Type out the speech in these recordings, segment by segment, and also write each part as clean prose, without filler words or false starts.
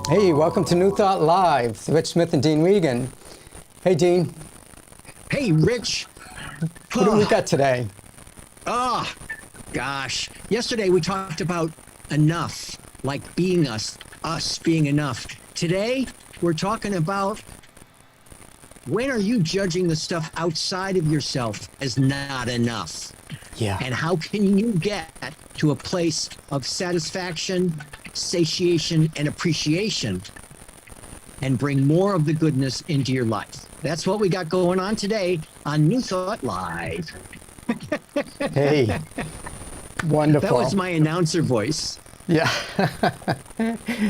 Hey, welcome to New Thought Live. It's Rich Smith and Dean Regan. Hey, Dean. Hey, Rich. What do we got today? Gosh. Yesterday we talked about enough, like being us being enough. Today we're talking about when are you judging the stuff outside of yourself as not enough? Yeah. And how can you get to a place of satisfaction, satiation, and appreciation and bring more of the goodness into your life? That's what we got going on today on New Thought Live. Hey, wonderful. That was my announcer voice. Yeah.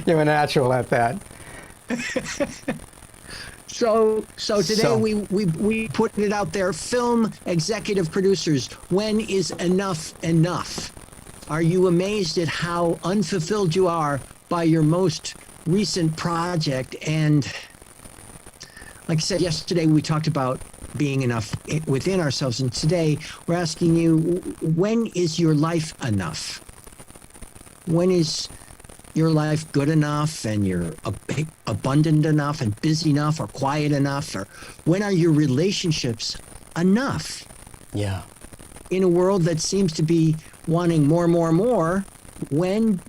You're a natural at that. So today we put it out there. Film executive producers, when is enough enough? Are you amazed at how unfulfilled you are by your most recent project? And like I said, yesterday we talked about being enough within ourselves. And today we're asking you, when is your life enough? When is your life good enough and you're abundant enough and busy enough or quiet enough? Or when are your relationships enough? Yeah. In a world that seems to be wanting more, when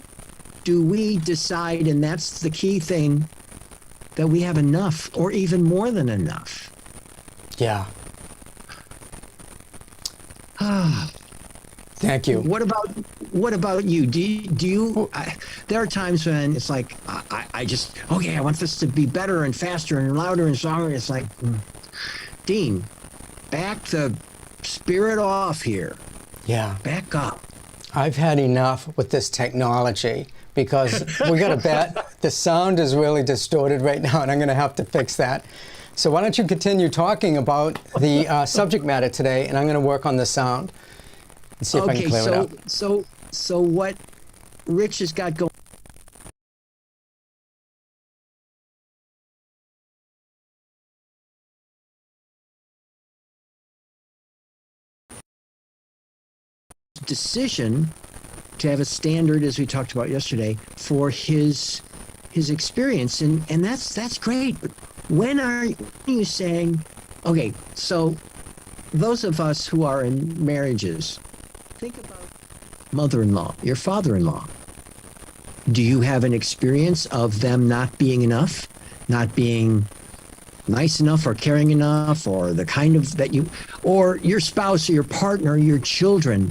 do we decide, and that's the key thing, that we have enough or even more than enough? Yeah. Thank you. What about you? Do you there are times when it's like, I just, okay, I want this to be better and faster and louder and stronger. It's like, Dean, back the spirit off here. Yeah. Back up. I've had enough with this technology because we got to bet the sound is really distorted right now, and I'm going to have to fix that. So why don't you continue talking about the subject matter today, and I'm going to work on the sound and see if I can clear it up. So what Rich has got going decision to have a standard, as we talked about yesterday, for his experience, and that's great. But when are you saying, okay, so those of us who are in marriages, think about mother-in-law, your father-in-law. Do you have an experience of them not being enough, not being nice enough or caring enough, or the kind of that you, or your spouse or your partner, your children,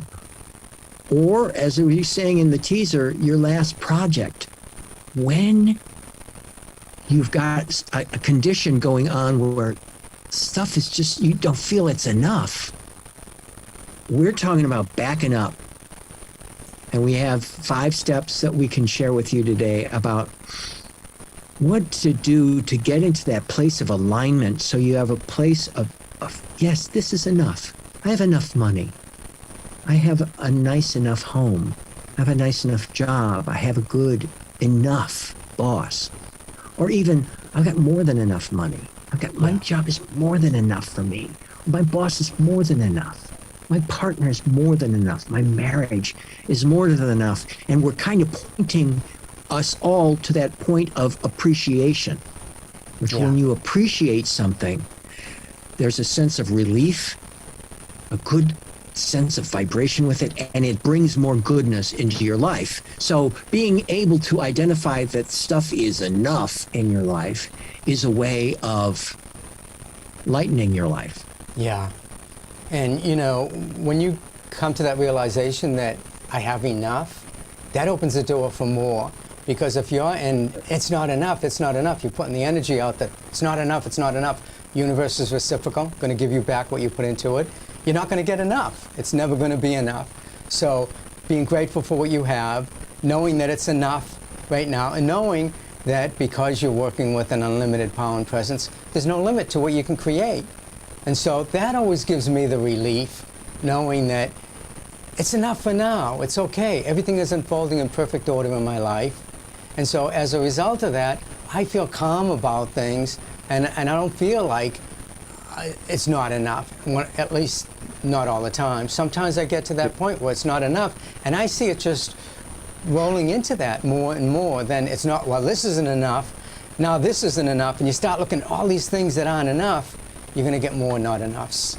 or as we were saying in the teaser, your last project? When you've got a condition going on where stuff is just, you don't feel it's enough. We're talking about backing up. And we have 5 steps that we can share with you today about what to do to get into that place of alignment, so you have a place of yes, this is enough. I have enough money. I have a nice enough home. I have a nice enough job. I have a good enough boss. Or even, I've got more than enough money. My job is more than enough for me. My boss is more than enough. My partner is more than enough. My marriage is more than enough. And we're kind of pointing us all to that point of appreciation. Which when you appreciate something, there's a sense of relief, a good sense of vibration with it, and it brings more goodness into your life. So being able to identify that stuff is enough in your life is a way of lightening your life. Yeah. And, you know, when you come to that realization that I have enough, that opens the door for more. Because if you're in, it's not enough, you're putting the energy out that it's not enough. Universe is reciprocal, going to give you back what you put into it. You're not going to get enough. It's never going to be enough. So being grateful for what you have, knowing that it's enough right now, and knowing that because you're working with an unlimited power and presence, there's no limit to what you can create. And so that always gives me the relief, knowing that it's enough for now. It's okay. Everything is unfolding in perfect order in my life. And so as a result of that, I feel calm about things, and I don't feel like it's not enough, at least not all the time. Sometimes I get to that point where it's not enough, and I see it just rolling into that more and more, then it's not, well, this isn't enough, now this isn't enough, and you start looking at all these things that aren't enough, you're going to get more not enoughs.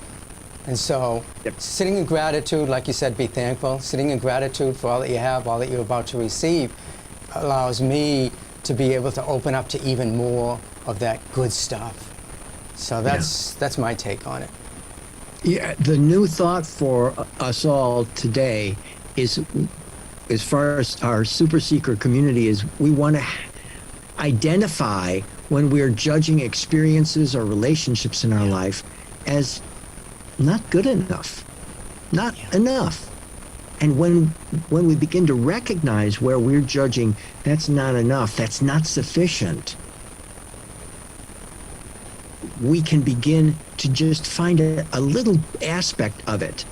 And so sitting in gratitude, like you said, be thankful. Sitting in gratitude for all that you have, all that you're about to receive, allows me to be able to open up to even more of that good stuff. So that's my take on it. Yeah, the new thought for us all today is, as far as our super seeker community, is we want to identify when we're judging experiences or relationships in our life as not good enough, not enough. And when we begin to recognize where we're judging, that's not enough, that's not sufficient, we can begin to just find a little aspect of it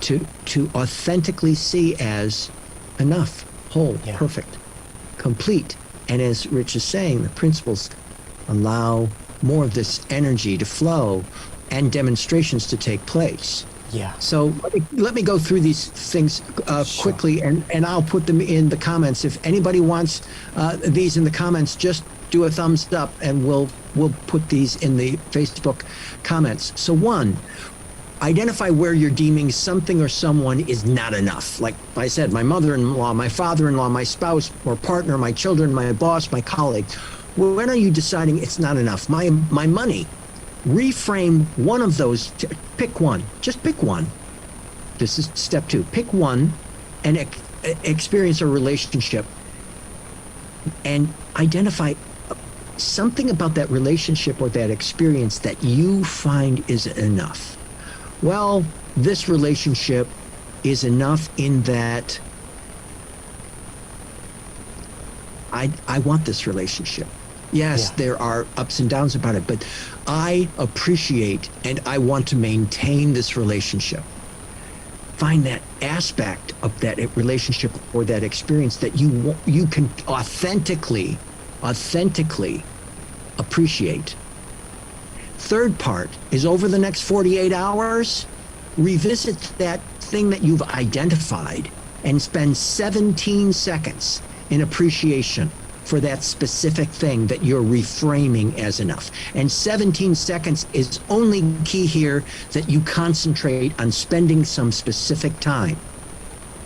to authentically see as enough, whole, perfect, complete. And as Rich is saying, the principles allow more of this energy to flow and demonstrations to take place. Yeah. So let me go through these things quickly, and I'll put them in the comments. If anybody wants these in the comments, just do a thumbs up, and we'll put these in the Facebook comments. So 1, identify where you're deeming something or someone is not enough. Like I said, my mother-in-law, my father-in-law, my spouse or partner, my children, my boss, my colleague. When are you deciding it's not enough? My money. Reframe one of those. Pick one. Just pick one. This is step 2. Pick one and experience a relationship and identify something about that relationship or that experience that you find is enough. Well, this relationship is enough in that I want this relationship. Yes, there are ups and downs about it, but I appreciate and I want to maintain this relationship. Find that aspect of that relationship or that experience that you can authentically appreciate. Third part is, over the next 48 hours, revisit that thing that you've identified and spend 17 seconds in appreciation for that specific thing that you're reframing as enough. And 17 seconds is only key here, that you concentrate on spending some specific time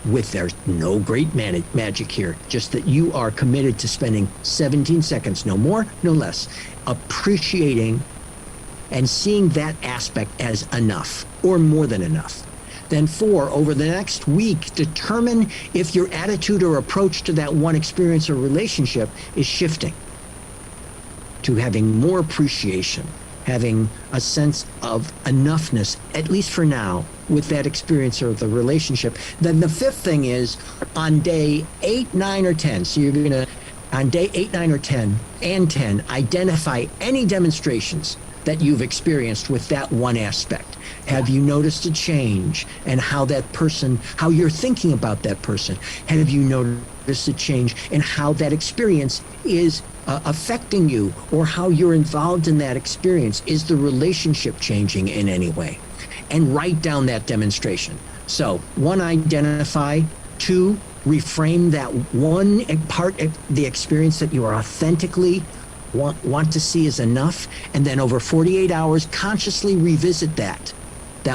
with, there's no great magic here, just that you are committed to spending 17 seconds, no more, no less, appreciating and seeing that aspect as enough or more than enough. Then 4, over the next week, determine if your attitude or approach to that one experience or relationship is shifting to having more appreciation, having a sense of enoughness, at least for now, with that experience or the relationship. Then the 5th thing is, on day 8, 9, or 10, so you're going to, on day 8, 9, or 10, and 10, identify any demonstrations that you've experienced with that one aspect. Have you noticed a change in how that person, how you're thinking about that person? Have you noticed a change in how that experience is affecting you, or how you're involved in that experience? Is the relationship changing in any way? And write down that demonstration. So 1, identify. 2, reframe that one part of the experience that you are authentically want to see as enough. And then over 48 hours, consciously revisit that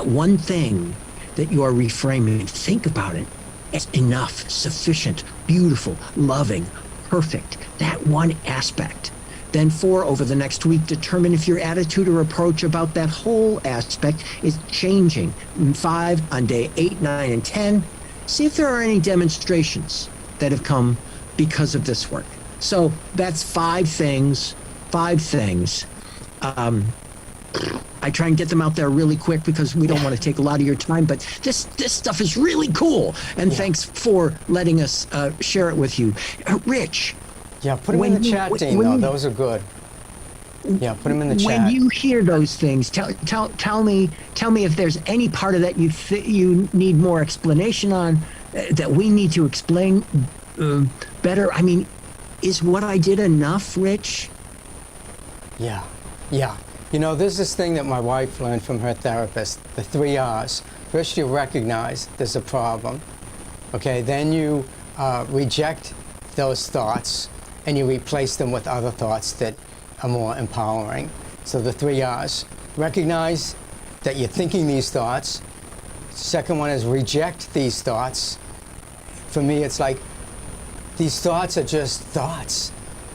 one thing that you are reframing. Think about it as enough, sufficient, beautiful, loving, perfect, that one aspect. Then 4, over the next week, determine if your attitude or approach about that whole aspect is changing. And 5, on day 8, 9, and 10, see if there are any demonstrations that have come because of this work. So that's 5 things. I try and get them out there really quick because we don't want to take a lot of your time, but this stuff is really cool. And thanks for letting us share it with you. Rich. Yeah, put them in the chat, Dean, though. Those are good. Yeah, put them in the chat. When you hear those things, tell me if there's any part of that you need more explanation on, that we need to explain better. I mean, is what I did enough, Rich? Yeah. You know, there's this thing that my wife learned from her therapist, the 3 R's. First, you recognize there's a problem. Okay, then you reject those thoughts and you replace them with other thoughts that are more empowering. So the 3 R's. Recognize that you're thinking these thoughts. Second one is reject these thoughts. For me, it's like these thoughts are just thoughts,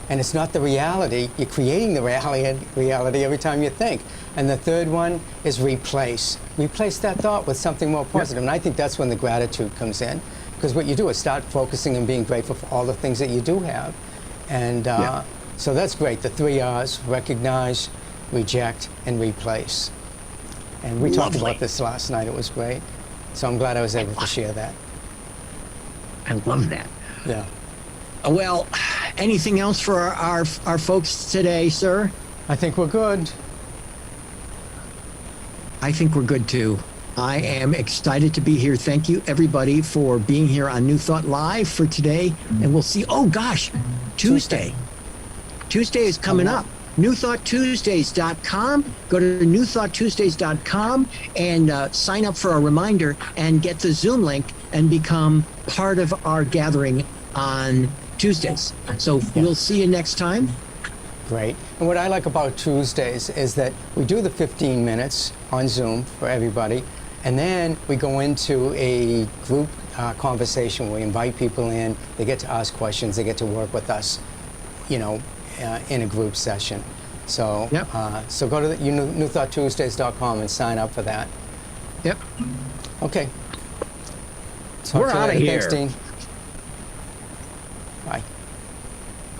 and it's not the reality. You're creating the reality every time you think. And the third one is replace. Replace that thought with something more positive. And I think that's when the gratitude comes in, because what you do is start focusing and being grateful for all the things that you do have. And so that's great. The 3 R's: recognize, reject, and replace. And we talked about this last night. It was great. So I'm glad I was able to share that. I love that. Yeah. Well, anything else for our folks today, sir? I think we're good. I think we're good too. I am excited to be here. Thank you, everybody, for being here on New Thought Live for today. And we'll see. Oh, gosh, Tuesday. Tuesday is coming up. NewThoughtTuesdays.com. Go to NewThoughtTuesdays.com and sign up for a reminder and get the Zoom link and become part of our gathering on Tuesdays. So we'll see you next time. Great. And what I like about Tuesdays is that we do the 15 minutes on Zoom for everybody, and then we go into a group conversation. We invite people in. They get to ask questions. They get to work with us, in a group session. So, so go to NewThoughtTuesdays.com and sign up for that. Yep. Okay. We're out of here. Thanks, Dean.